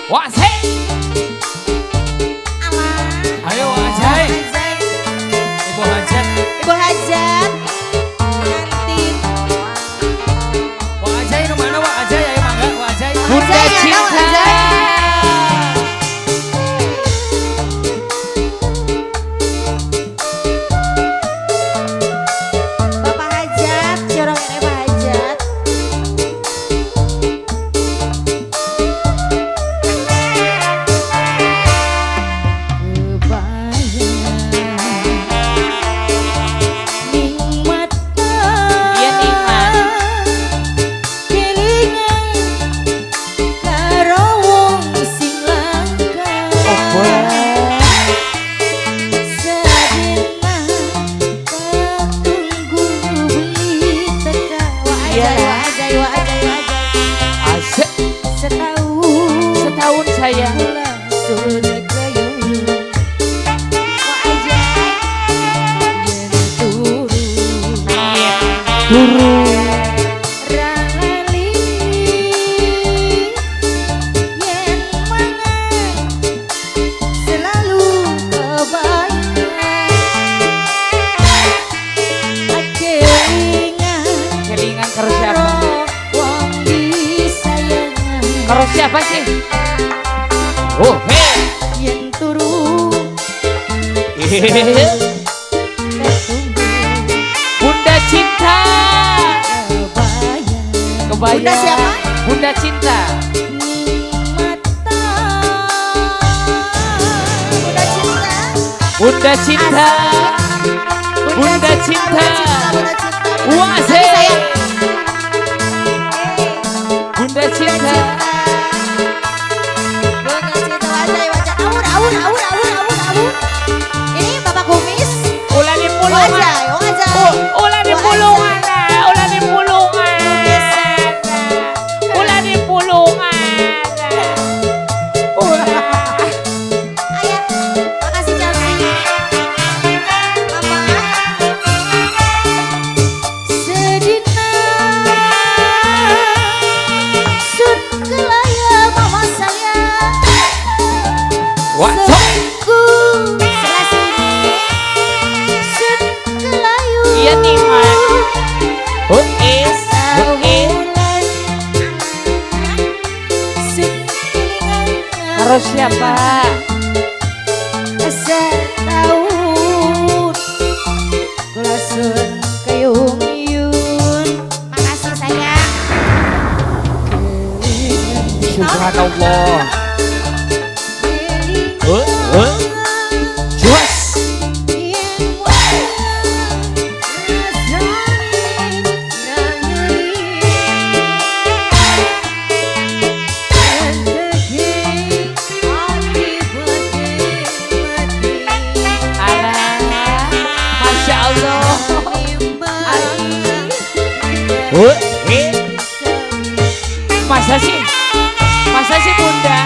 Wasik. Ayo Ajay. Ibu Hajat. Ibu Hajat. Kantin. Wak Ajay nu mana Wak Ajay? Ayo mangga Wak Ajay. Bunda Cinta. Bapak Hajat, corong ini Pak Hajat. Setahun saya sudah kayuyu Wak Ajay turun ralali yen mangan selalu kelingan karo siapa? wong disayang Karo siapa sih? Oh, hei. yen turu Bunda Cinta. Kebayang. Bunda siapa? Bunda Cinta. Bunda Cinta. Bunda Cinta. Wasik. Bunda Cinta. Ini Bapak Kumis. Ulah di Wak pulungan. Ajay, Wak Ajay. Ulah di pulungan. Ulah di pulungan. Ulah di pulungan. Ayah, makasih Chelsea. Mama. Sedina sun kelaya mama saya. Wacok. Ku selasini sun kelayu. Iya nih, Man. Who is? Karo siapa? Setahun kulasun kayung-yung. Makasih sayang. Subhanallah. Juas. Masya Allah. Masa sih? Masa sih Bunda?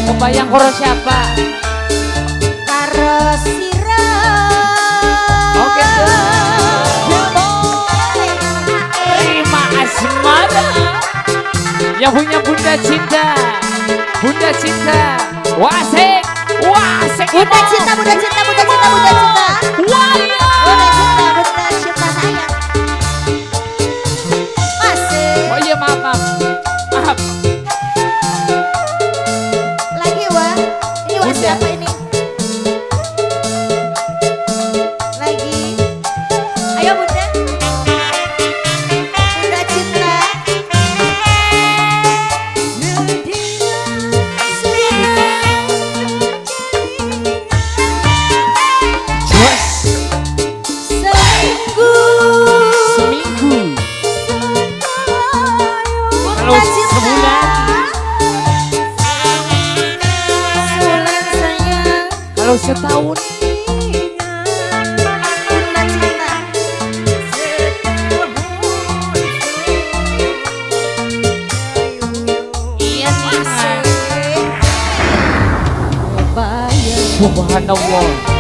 Kebayang karo siapa? Karo sira. Oke terima asmara. Yang punya Bunda Cinta. Bunda Cinta. Wasik. Wasik. Bunda Cinta, Bunda Cinta, Bunda Cinta, Bunda Cinta. Waya. Bunda Cinta, Bunda Cinta sayang. Masih. Oh iya maaf maaf. Maaf. Lagi wah. Ini wah Bunda. siapa ini? Lagi. Ayo Bunda. Bunda Cinta. Juas. Seminggu. Seminggu. Kalau Bunda Cinta. sebulan. Sebulan sayang. Kalau setahun. Bunda Cinta. Iya nih. Masih. Subhanallah.